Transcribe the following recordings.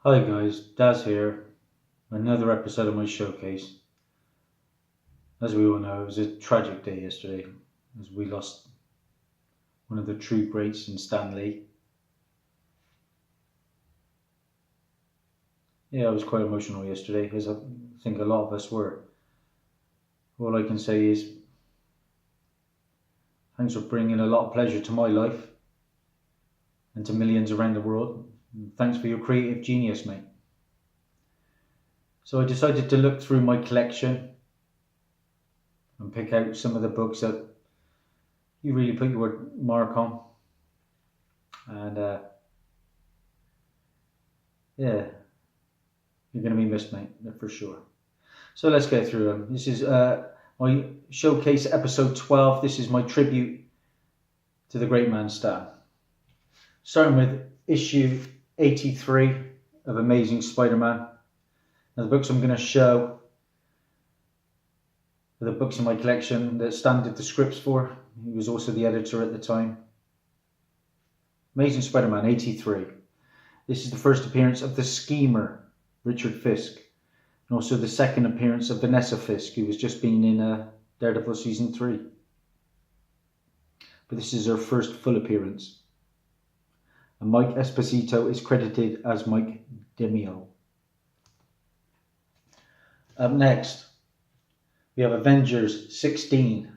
Hi guys, Daz here. Another episode of my showcase. As we all know, it was a tragic day yesterday as we lost one of the true greats in Stan Lee. Yeah, I was quite emotional yesterday, as I think a lot of us were. All I can say is thanks for bringing a lot of pleasure to my life and to millions around the world. And thanks for your creative genius, mate. So I decided to look through my collection and pick out some of the books that you really put your mark on. And yeah, you're going to be missed, mate, for sure. So let's go through them. This is my showcase episode 12. This is my tribute to the great man Stan. Starting with issue 83 of Amazing Spider-Man. Now the books I'm going to show are the books in my collection that Stan did the scripts for. He was also the editor at the time. Amazing Spider-Man 83. This is the first appearance of the schemer, Richard Fisk. And also the second appearance of Vanessa Fisk, who was just been in Daredevil Season 3. But this is her first full appearance. And Mike Esposito is credited as Mike Demio. Up next, we have Avengers 16.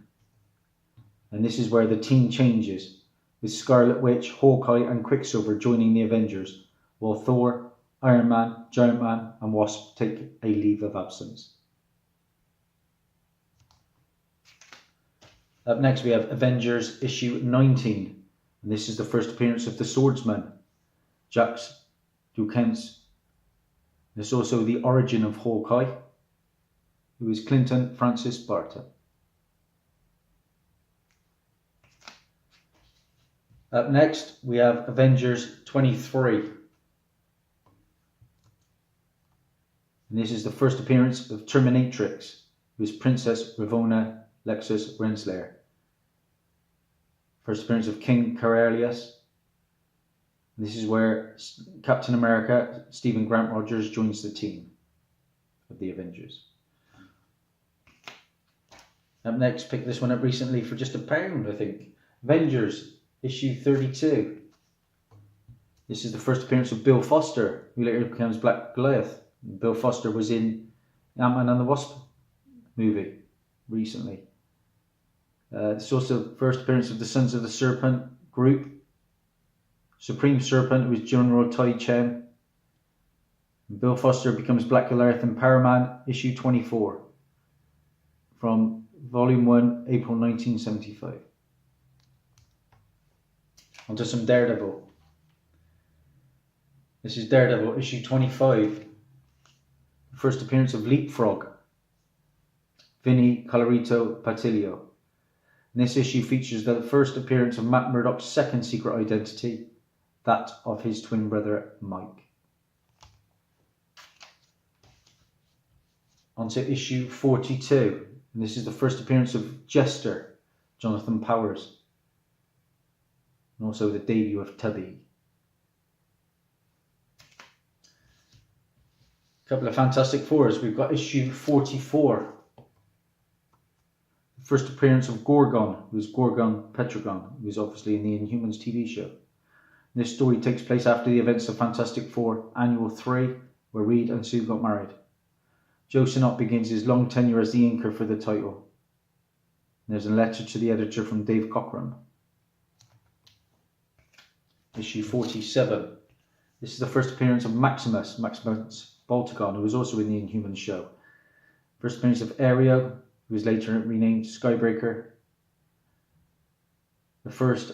And this is where the team changes, with Scarlet Witch, Hawkeye and Quicksilver joining the Avengers, while Thor, Iron Man, Giant Man and Wasp take a leave of absence. Up next we have Avengers issue 19, and this is the first appearance of the Swordsman, Jacques Duquesne. This is also the origin of Hawkeye, who is Clinton Francis Barton. Up next we have Avengers 23. And this is the first appearance of Terminatrix, who is Princess Ravonna Lexus Renslayer. First appearance of King Corellius. And this is where Captain America, Stephen Grant Rogers, joins the team of the Avengers. Up next, picked this one up recently for just £1, I think. Avengers issue 32. This is the first appearance of Bill Foster, who later becomes Black Goliath. Bill Foster was in Ant-Man and the Wasp movie recently. This is also the first appearance of the Sons of the Serpent group. Supreme Serpent was General Tai Chen. Bill Foster becomes Black Goliath in Power Man issue 24 from Volume 1, April 1975. On to some Daredevil. This is Daredevil issue 25. First appearance of Leapfrog, Vinny Colorito Patillo. And this issue features the first appearance of Matt Murdock's second secret identity, that of his twin brother Mike. On to issue 42, and this is the first appearance of Jester, Jonathan Powers, and also the debut of Tubby. Couple of Fantastic Fours. We've got issue 44. The first appearance of Gorgon, who's Gorgon Petragon, who's obviously in the Inhumans TV show. This story takes place after the events of Fantastic Four Annual 3, where Reed and Sue got married. Joe Sinnott begins his long tenure as the inker for the title. There's a letter to the editor from Dave Cockrum. Issue 47. This is the first appearance of Maximus Boltagon, who was also in the Inhumans show. First appearance of Aereo, who was later renamed Skybreaker. The first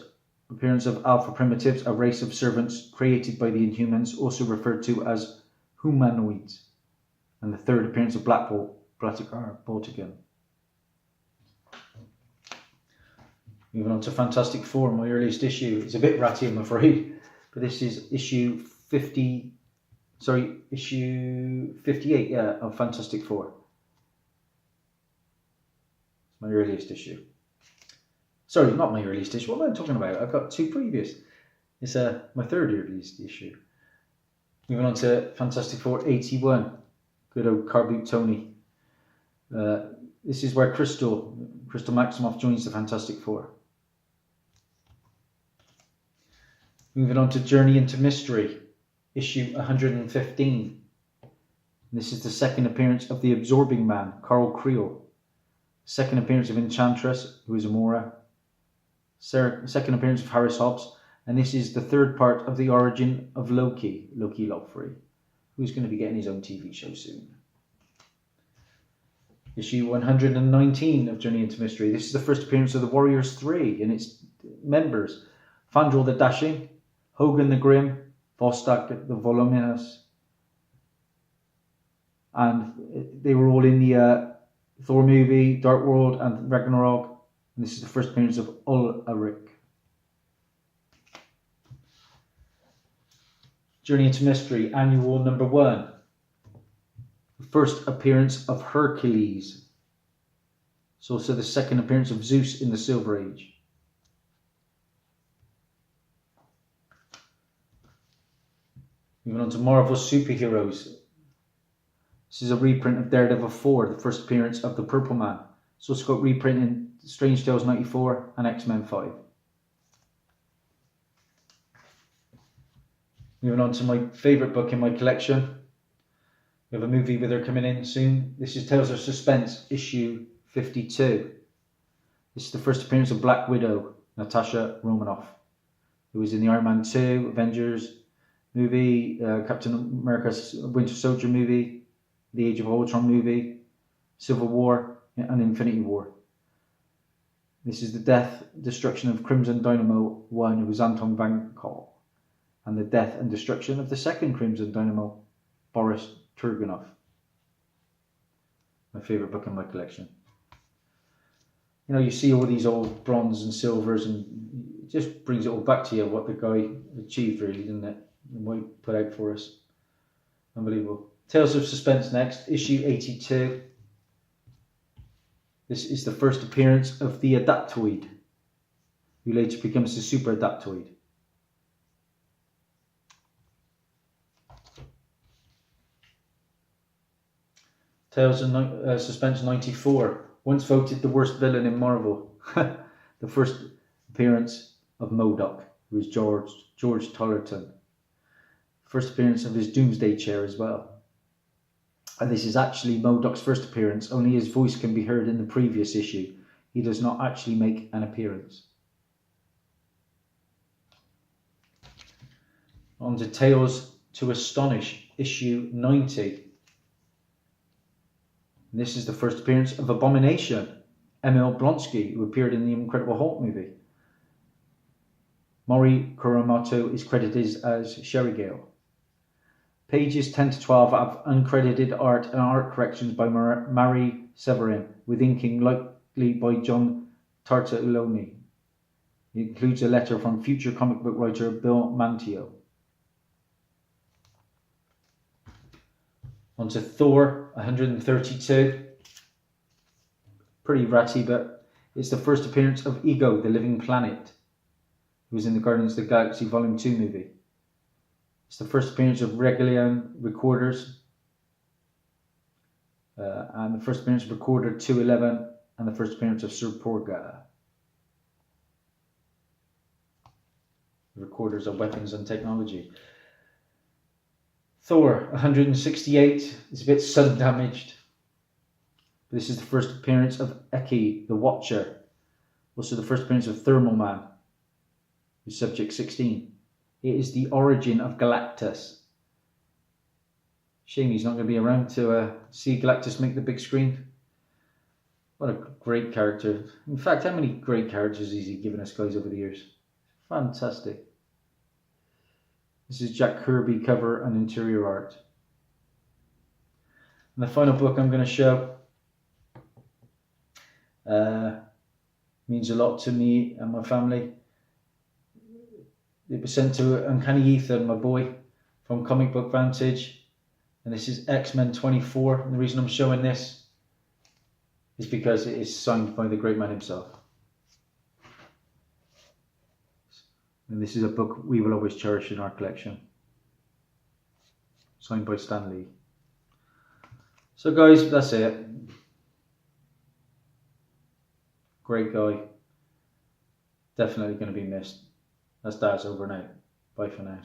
appearance of Alpha Primitives, a race of servants created by the Inhumans, also referred to as humanoids. And the third appearance of Black Bolt, Boltagon. Moving on to Fantastic Four, my earliest issue. It's a bit ratty, I'm afraid, but this is issue 58, of Fantastic Four. It's my earliest issue. Sorry, not my earliest issue. What am I talking about? I've got two previous. It's my third earliest issue. Moving on to Fantastic Four 81. Good old car boot Tony. This is where Crystal Maximoff joins the Fantastic Four. Moving on to Journey into Mystery, issue 115. This is the second appearance of the Absorbing Man, Carl Creel. Second appearance of Enchantress, who is Amora. Second appearance of Harris Hobbs. And this is the third part of the origin of Loki Lofrey, who's going to be getting his own TV show soon. Issue 119 of Journey into Mystery. This is the first appearance of the Warriors 3 and its members. Fandral the Dashing, Hogan the Grim, Vostok the Voluminous, and they were all in the Thor movie, Dark World and Ragnarok. And this is the first appearance of Ulrich. Journey into Mystery, annual number 1. First appearance of Hercules. It's also the second appearance of Zeus in the Silver Age. Moving on to Marvel Superheroes. This is a reprint of Daredevil 4, the first appearance of the Purple Man. It's also got reprint in Strange Tales 94 and X-Men 5. Moving on to my favourite book in my collection. We have a movie with her coming in soon. This is Tales of Suspense, issue 52. This is the first appearance of Black Widow, Natasha Romanoff, who was in the Iron Man 2, Avengers movie, Captain America's Winter Soldier movie, the Age of Ultron movie, Civil War, and Infinity War. This is the death, destruction of Crimson Dynamo 1, who was Anton Van Kol, and the death and destruction of the second Crimson Dynamo, Boris Turgunov. My favourite book in my collection. You know, you see all these old bronze and silvers, and it just brings it all back to you what the guy achieved, really, doesn't it? And what he put out for us. Unbelievable. Tales of Suspense next, issue 82. This is the first appearance of the Adaptoid, who later becomes the Super Adaptoid. Tales of Suspense 94, once voted the worst villain in Marvel. The first appearance of MODOK, who is George Tollerton. First appearance of his Doomsday Chair as well. And this is actually MODOK's first appearance, only his voice can be heard in the previous issue. He does not actually make an appearance. On to Tales to Astonish, issue 90. And this is the first appearance of Abomination, Emil Blonsky, who appeared in the Incredible Hulk movie. Mori Kuramoto is credited as Sherry Gale. Pages 10 to 12 have uncredited art and art corrections by Marie Severin, with inking likely by John Tartagloni. It includes a letter from future comic book writer Bill Mantio. On to Thor 132. Pretty ratty, but it's the first appearance of Ego, the Living Planet, who was in the Guardians of the Galaxy Volume 2 movie. It's the first appearance of Regalian Recorders, and the first appearance of Recorder 211, and the first appearance of Sir Porga. Recorders of weapons and technology. Thor 168 is a bit sun damaged. This is the first appearance of Eki, the Watcher. Also the first appearance of Thermal Man, who's Subject 16. It is the origin of Galactus. Shame he's not going to be around to see Galactus make the big screen. What a great character. In fact, how many great characters has he given us, guys, over the years? Fantastic. This is Jack Kirby cover and interior art. And the final book I'm going to show means a lot to me and my family. It was sent to Uncanny Ethan, my boy, from Comic Book Vantage. And this is X-Men 24. And the reason I'm showing this is because it is signed by the great man himself. And this is a book we will always cherish in our collection. signed by Stan Lee. So guys, that's it. Great guy. Definitely going to be missed. That's Daz over and out. Bye for now.